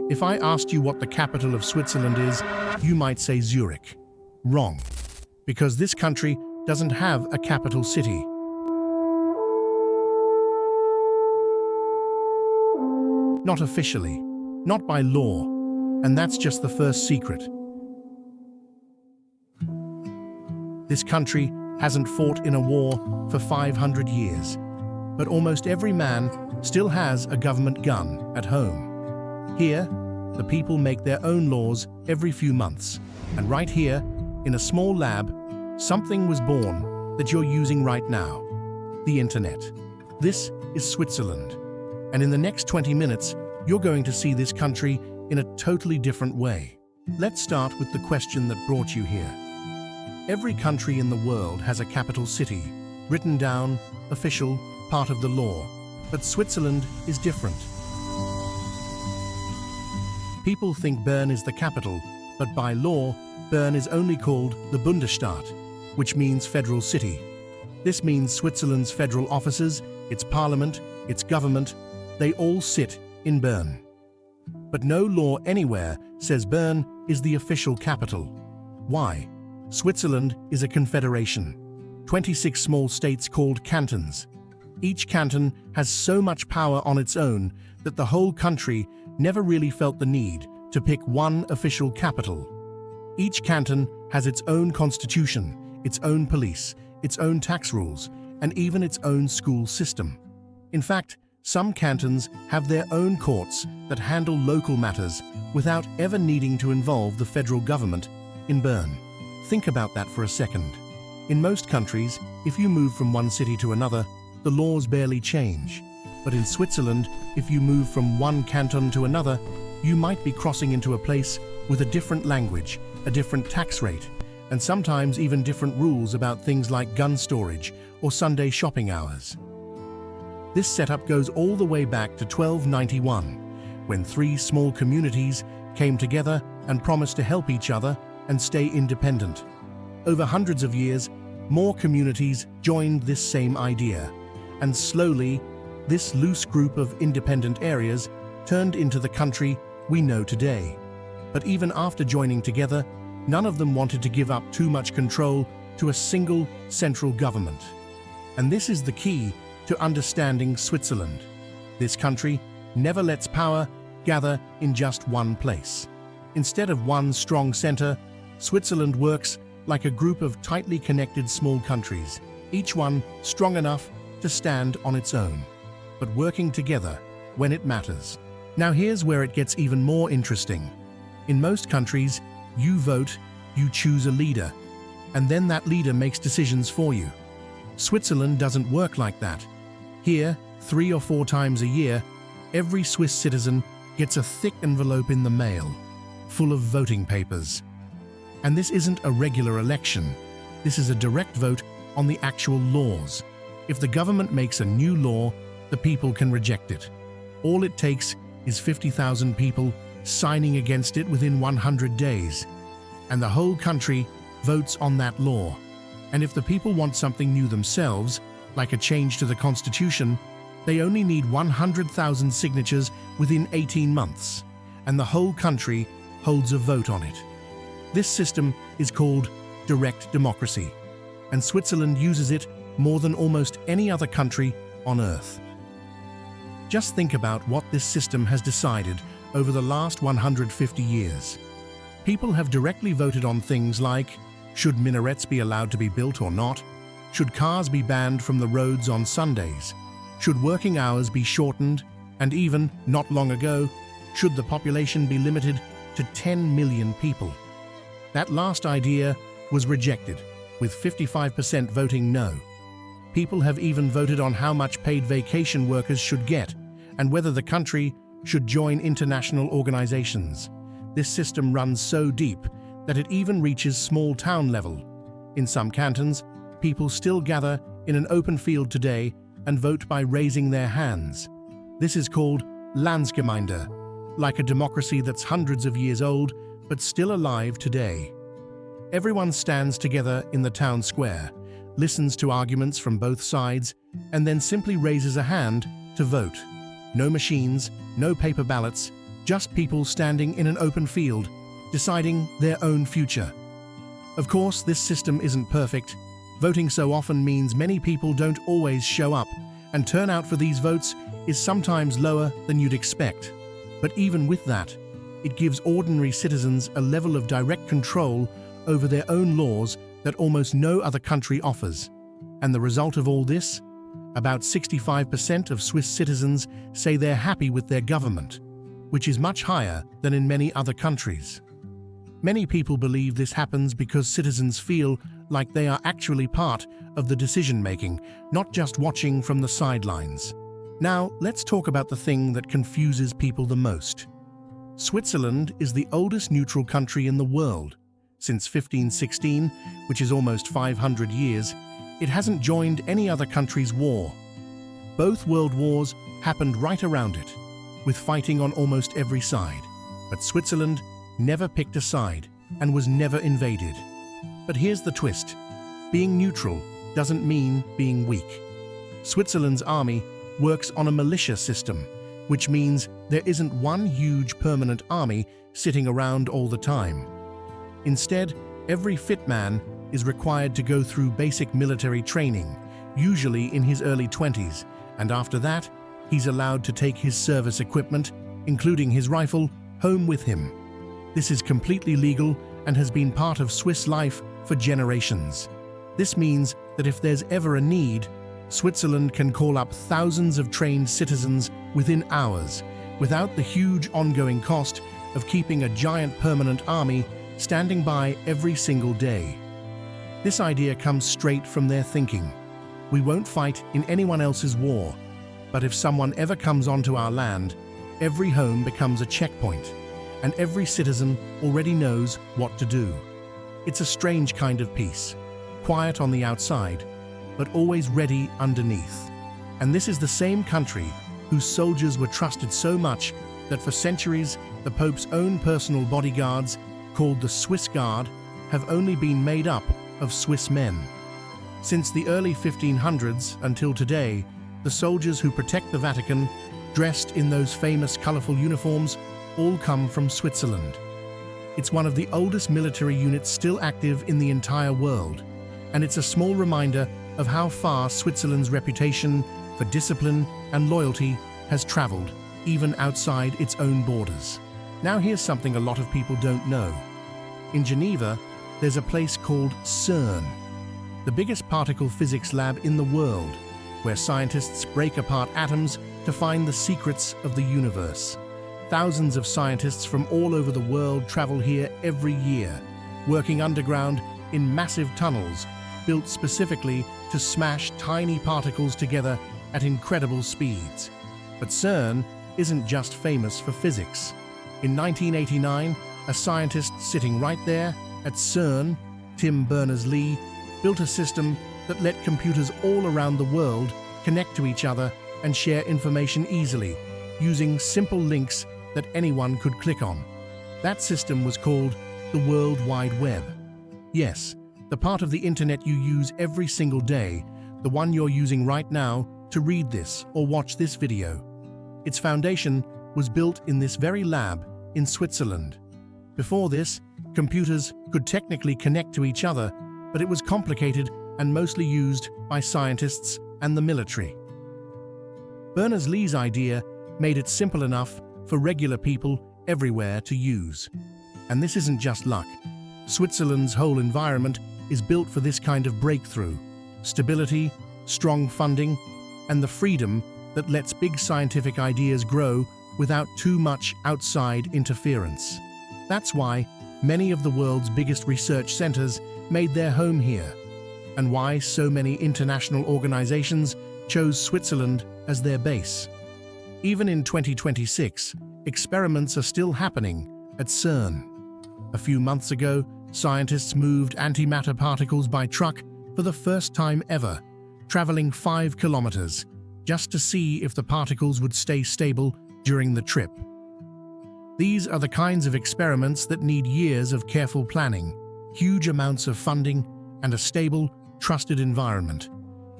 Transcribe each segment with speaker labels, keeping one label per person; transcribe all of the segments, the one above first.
Speaker 1: If I asked you what the capital of Switzerland is, you might say Zurich. Wrong, because this country doesn't have a capital city. Not officially, not by law, and that's just the first secret. This country hasn't fought in a war for 500 years, but almost every man still has a government gun at home. Here, the people make their own laws every few months, and right here, in a small lab, something was born that you're using right now: the internet. This is Switzerland, and in the next 20 minutes, you're going to see this country in a totally different way. Let's start with the question that brought you here. Every country in the world has a capital city, written down, official, part of the law, but Switzerland is different. People think Bern is the capital, but by law, Bern is only called the Bundesstaat, which means federal city. This means Switzerland's federal offices, its parliament, its government, they all sit in Bern. But no law anywhere says Bern is the official capital. Why? Switzerland is a confederation, 26 small states called cantons. Each canton has so much power on its own that the whole country never really felt the need to pick one official capital. Each canton has its own constitution, its own police, its own tax rules, and even its own school system. In fact, some cantons have their own courts that handle local matters without ever needing to involve the federal government in Bern. Think about that for a second. In most countries, if you move from one city to another, the laws barely change. But in Switzerland, if you move from one canton to another, you might be crossing into a place with a different language, a different tax rate, and sometimes even different rules about things like gun storage or Sunday shopping hours. This setup goes all the way back to 1291, when 3 small communities came together and promised to help each other and stay independent. Over hundreds of years, more communities joined this same idea, and slowly, this loose group of independent areas turned into the country we know today. But even after joining together, none of them wanted to give up too much control to a single central government. And this is the key to understanding Switzerland. This country never lets power gather in just one place. Instead of one strong center, Switzerland works like a group of tightly connected small countries, each one strong enough to stand on its own, but working together when it matters. Now here's where it gets even more interesting. In most countries, you vote, you choose a leader, and then that leader makes decisions for you. Switzerland doesn't work like that. Here, 3 or 4 times a year, every Swiss citizen gets a thick envelope in the mail, full of voting papers. And this isn't a regular election. This is a direct vote on the actual laws. If the government makes a new law, the people can reject it. All it takes is 50,000 people signing against it within 100 days. And the whole country votes on that law. And if the people want something new themselves, like a change to the constitution, they only need 100,000 signatures within 18 months. And the whole country holds a vote on it. This system is called direct democracy, and Switzerland uses it more than almost any other country on Earth. Just think about what this system has decided over the last 150 years. People have directly voted on things like, should minarets be allowed to be built or not? Should cars be banned from the roads on Sundays? Should working hours be shortened? And even, not long ago, should the population be limited to 10 million people? That last idea was rejected, with 55% voting no. People have even voted on how much paid vacation workers should get, and whether the country should join international organizations. This system runs so deep that it even reaches small town level. In some cantons, people still gather in an open field today and vote by raising their hands. This is called Landsgemeinde, like a democracy that's hundreds of years old but still alive today. Everyone stands together in the town square, listens to arguments from both sides, and then simply raises a hand to vote. No machines, no paper ballots, just people standing in an open field, deciding their own future. Of course, this system isn't perfect. Voting so often means many people don't always show up, and turnout for these votes is sometimes lower than you'd expect. But even with that, it gives ordinary citizens a level of direct control over their own laws that almost no other country offers. And the result of all this? About 65% of Swiss citizens say they're happy with their government, which is much higher than in many other countries. Many people believe this happens because citizens feel like they are actually part of the decision-making, not just watching from the sidelines. Now, let's talk about the thing that confuses people the most. Switzerland is the oldest neutral country in the world. Since 1516, which is almost 500 years, it hasn't joined any other country's war. Both world wars happened right around it, with fighting on almost every side. But Switzerland never picked a side and was never invaded. But here's the twist. Being neutral doesn't mean being weak. Switzerland's army works on a militia system, which means there isn't one huge permanent army sitting around all the time. Instead, every fit man is required to go through basic military training, usually in his early 20s, and after that, he's allowed to take his service equipment, including his rifle, home with him. This is completely legal and has been part of Swiss life for generations. This means that if there's ever a need, Switzerland can call up thousands of trained citizens within hours, without the huge ongoing cost of keeping a giant permanent army standing by every single day. This idea comes straight from their thinking. We won't fight in anyone else's war, but if someone ever comes onto our land, every home becomes a checkpoint, and every citizen already knows what to do. It's a strange kind of peace, quiet on the outside, but always ready underneath. And this is the same country whose soldiers were trusted so much that for centuries the Pope's own personal bodyguards, called the Swiss Guard, have only been made up of Swiss men. Since the early 1500s until today, the soldiers who protect the Vatican, dressed in those famous colorful uniforms, all come from Switzerland. It's one of the oldest military units still active in the entire world, and it's a small reminder of how far Switzerland's reputation for discipline and loyalty has traveled, even outside its own borders. Now here's something a lot of people don't know. In Geneva, there's a place called CERN, the biggest particle physics lab in the world, where scientists break apart atoms to find the secrets of the universe. Thousands of scientists from all over the world travel here every year, working underground in massive tunnels built specifically to smash tiny particles together at incredible speeds. But CERN isn't just famous for physics. In 1989, a scientist sitting right there at CERN, Tim Berners-Lee, built a system that let computers all around the world connect to each other and share information easily, using simple links that anyone could click on. That system was called the World Wide Web. Yes, the part of the internet you use every single day, the one you're using right now to read this or watch this video. Its foundation was built in this very lab in Switzerland. Before this, computers could technically connect to each other, but it was complicated and mostly used by scientists and the military. Berners-Lee's idea made it simple enough for regular people everywhere to use. And this isn't just luck. Switzerland's whole environment is built for this kind of breakthrough: stability, strong funding, and the freedom that lets big scientific ideas grow without too much outside interference. That's why many of the world's biggest research centers made their home here, and why so many international organizations chose Switzerland as their base. Even in 2026, experiments are still happening at CERN. A few months ago, scientists moved antimatter particles by truck for the first time ever, traveling 5 kilometers, just to see if the particles would stay stable during the trip. These are the kinds of experiments that need years of careful planning, huge amounts of funding, and a stable, trusted environment.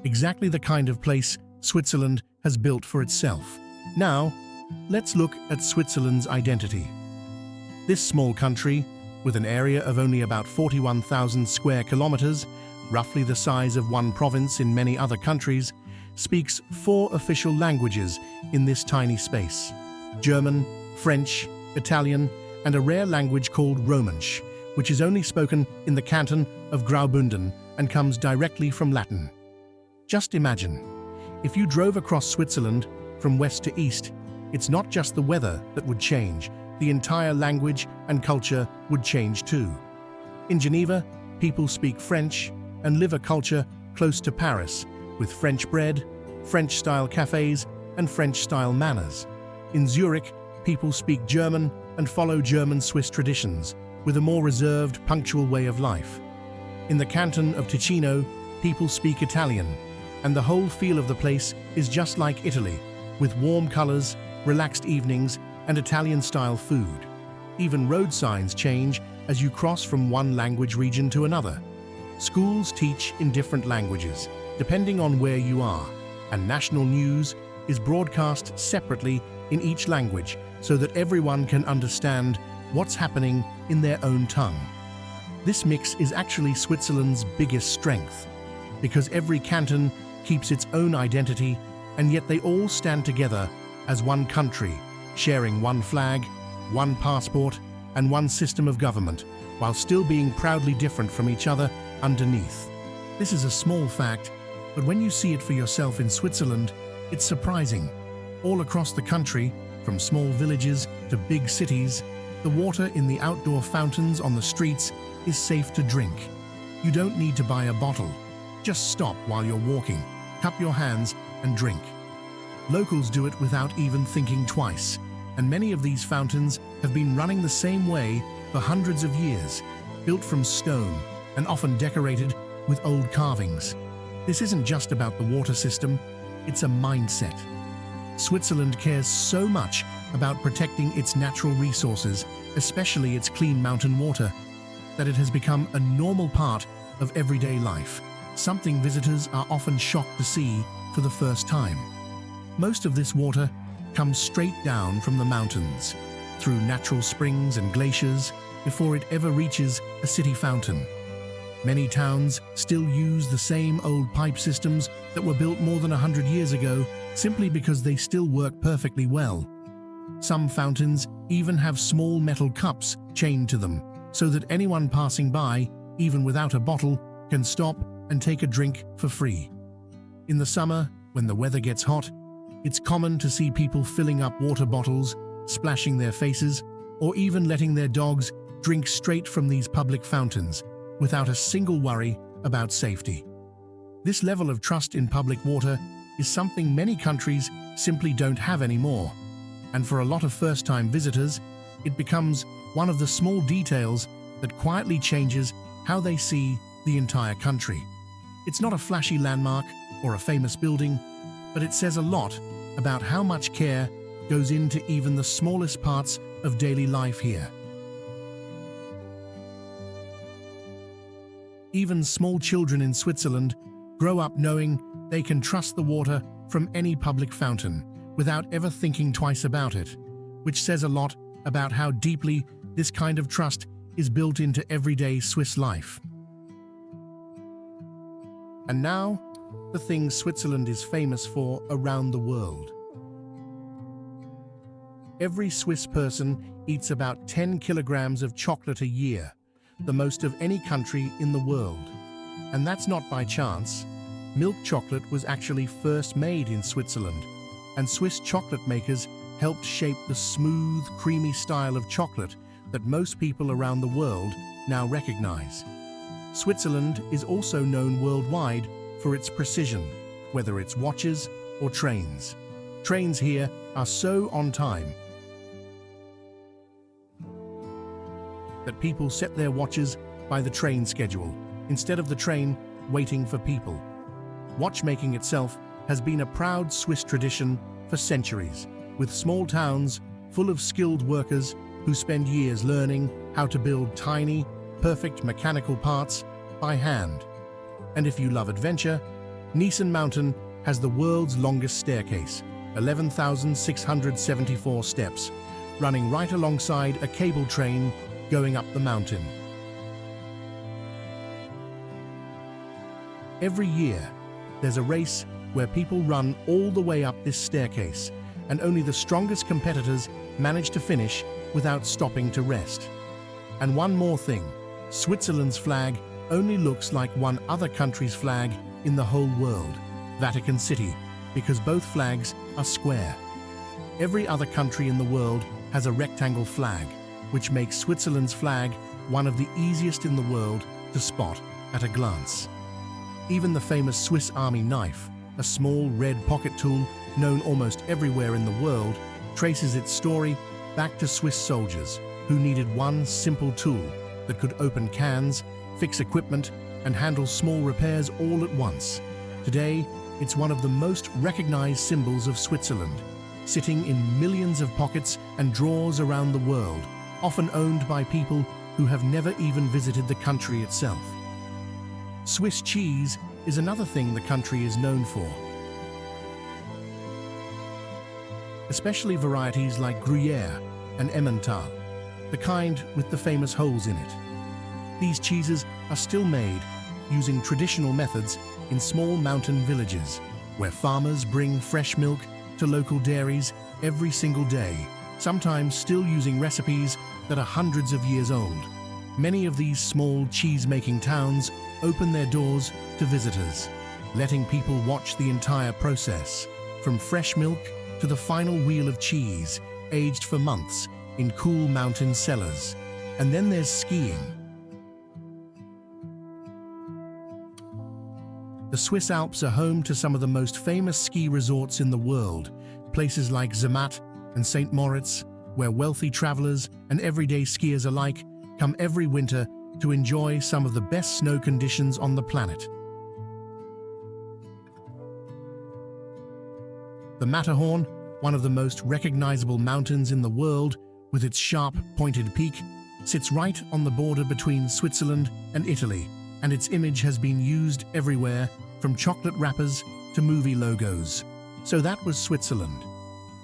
Speaker 1: Exactly the kind of place Switzerland has built for itself. Now, Let's look at Switzerland's identity. This small country, with an area of only about 41,000 square kilometers, roughly the size of one province in many other countries, speaks 4 official languages in this tiny space: German, French, Italian, and a rare language called Romansh, which is only spoken in the canton of Graubünden and comes directly from Latin. Just imagine, if you drove across Switzerland from west to east, it's not just the weather that would change, the entire language and culture would change too. In Geneva, people speak French and live a culture close to Paris, with French bread, French-style cafes, and French-style manners. In Zurich, people speak German and follow German-Swiss traditions, with a more reserved, punctual way of life. In the canton of Ticino, people speak Italian, and the whole feel of the place is just like Italy, with warm colors, relaxed evenings, and Italian-style food. Even road signs change as you cross from one language region to another. Schools teach in different languages, depending on where you are, and national news is broadcast separately in each language so that everyone can understand what's happening in their own tongue. This mix is actually Switzerland's biggest strength, because every canton keeps its own identity, and yet they all stand together as one country, sharing one flag, one passport, and one system of government, while still being proudly different from each other underneath. This is a small fact, but when you see it for yourself in Switzerland, it's surprising. All across the country, from small villages to big cities, the water in the outdoor fountains on the streets is safe to drink. You don't need to buy a bottle. Just stop while you're walking, cup your hands, and drink. Locals do it without even thinking twice, and many of these fountains have been running the same way for hundreds of years, built from stone and often decorated with old carvings. This isn't just about the water system, it's a mindset. Switzerland cares so much about protecting its natural resources, especially its clean mountain water, that it has become a normal part of everyday life, something visitors are often shocked to see for the first time. Most of this water comes straight down from the mountains, through natural springs and glaciers, before it ever reaches a city fountain. Many towns still use the same old pipe systems that were built more than 100 years ago, simply because they still work perfectly well. Some fountains even have small metal cups chained to them, so that anyone passing by, even without a bottle, can stop and take a drink for free. In the summer, when the weather gets hot, it's common to see people filling up water bottles, splashing their faces, or even letting their dogs drink straight from these public fountains, without a single worry about safety. This level of trust in public water is something many countries simply don't have anymore, and for a lot of first-time visitors, it becomes one of the small details that quietly changes how they see the entire country. It's not a flashy landmark or a famous building, but it says a lot about how much care goes into even the smallest parts of daily life here. Even small children in Switzerland grow up knowing they can trust the water from any public fountain without ever thinking twice about it, which says a lot about how deeply this kind of trust is built into everyday Swiss life. And now, the things Switzerland is famous for around the world. Every Swiss person eats about 10 kilograms of chocolate a year, the most of any country in the world. And that's not by chance. Milk chocolate was actually first made in Switzerland, and Swiss chocolate makers helped shape the smooth, creamy style of chocolate that most people around the world now recognize. Switzerland is also known worldwide for its precision, whether it's watches or trains. Trains here are so on time that people set their watches by the train schedule, instead of the train waiting for people. Watchmaking itself has been a proud Swiss tradition for centuries, with small towns full of skilled workers who spend years learning how to build tiny, perfect mechanical parts by hand. And if you love adventure, Niesen Mountain has the world's longest staircase, 11,674 steps, running right alongside a cable train going up the mountain. Every year, there's a race where people run all the way up this staircase, and only the strongest competitors manage to finish without stopping to rest. And one more thing, Switzerland's flag only looks like one other country's flag in the whole world, Vatican City, because both flags are square. Every other country in the world has a rectangle flag, which makes Switzerland's flag one of the easiest in the world to spot at a glance. Even the famous Swiss Army knife, a small red pocket tool known almost everywhere in the world, traces its story back to Swiss soldiers who needed one simple tool that could open cans, fix equipment, and handle small repairs all at once. Today, it's one of the most recognized symbols of Switzerland, sitting in millions of pockets and drawers around the world, often owned by people who have never even visited the country itself. Swiss cheese is another thing the country is known for, especially varieties like Gruyere and Emmental, the kind with the famous holes in it. These cheeses are still made using traditional methods in small mountain villages, where farmers bring fresh milk to local dairies every single day, sometimes still using recipes that are hundreds of years old. Many of these small cheese-making towns open their doors to visitors, letting people watch the entire process, from fresh milk to the final wheel of cheese, aged for months in cool mountain cellars. And then there's skiing. The Swiss Alps are home to some of the most famous ski resorts in the world, places like Zermatt and St. Moritz, where wealthy travelers and everyday skiers alike come every winter to enjoy some of the best snow conditions on the planet. The Matterhorn, one of the most recognizable mountains in the world, with its sharp, pointed peak, sits right on the border between Switzerland and Italy, and its image has been used everywhere, from chocolate wrappers to movie logos. So that was Switzerland,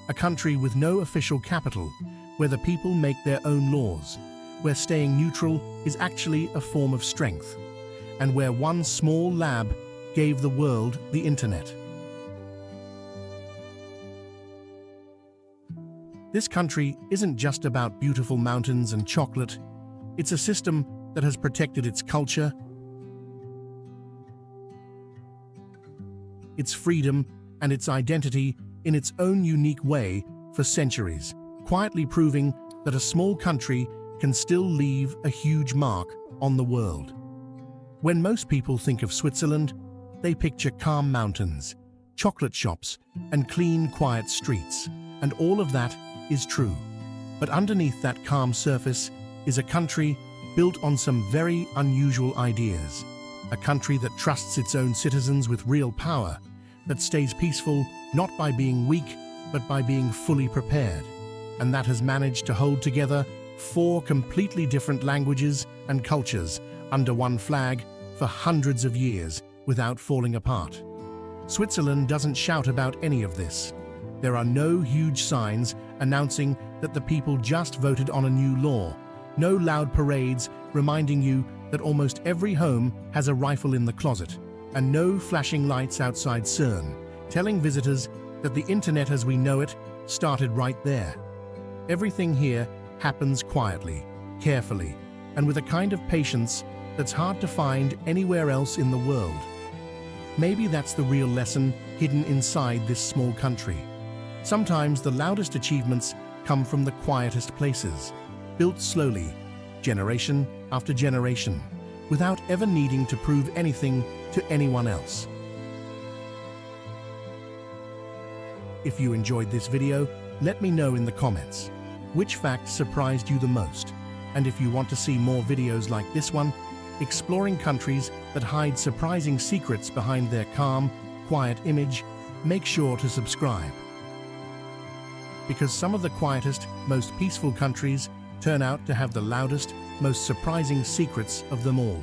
Speaker 1: a country with no official capital, where the people make their own laws, where staying neutral is actually a form of strength, and where one small lab gave the world the internet. This country isn't just about beautiful mountains and chocolate. It's a system that has protected its culture, its freedom, and its identity in its own unique way for centuries, quietly proving that a small country can still leave a huge mark on the world. When most people think of Switzerland, they picture calm mountains, chocolate shops, and clean, quiet streets, and all of that is true. But underneath that calm surface is a country built on some very unusual ideas, a country that trusts its own citizens with real power, that stays peaceful not by being weak, but by being fully prepared, and that has managed to hold together 4 completely different languages and cultures under one flag for hundreds of years without falling apart. Switzerland doesn't shout about any of this. There are no huge signs announcing that the people just voted on a new law, no loud parades reminding you that almost every home has a rifle in the closet, and no flashing lights outside CERN, telling visitors that the internet as we know it started right there. Everything here happens quietly, carefully, and with a kind of patience that's hard to find anywhere else in the world. Maybe that's the real lesson hidden inside this small country. Sometimes the loudest achievements come from the quietest places, built slowly, generation after generation, without ever needing to prove anything to anyone else. If you enjoyed this video, let me know in the comments. Which fact surprised you the most? And if you want to see more videos like this one, exploring countries that hide surprising secrets behind their calm, quiet image, make sure to subscribe. Because some of the quietest, most peaceful countries turn out to have the loudest, most surprising secrets of them all.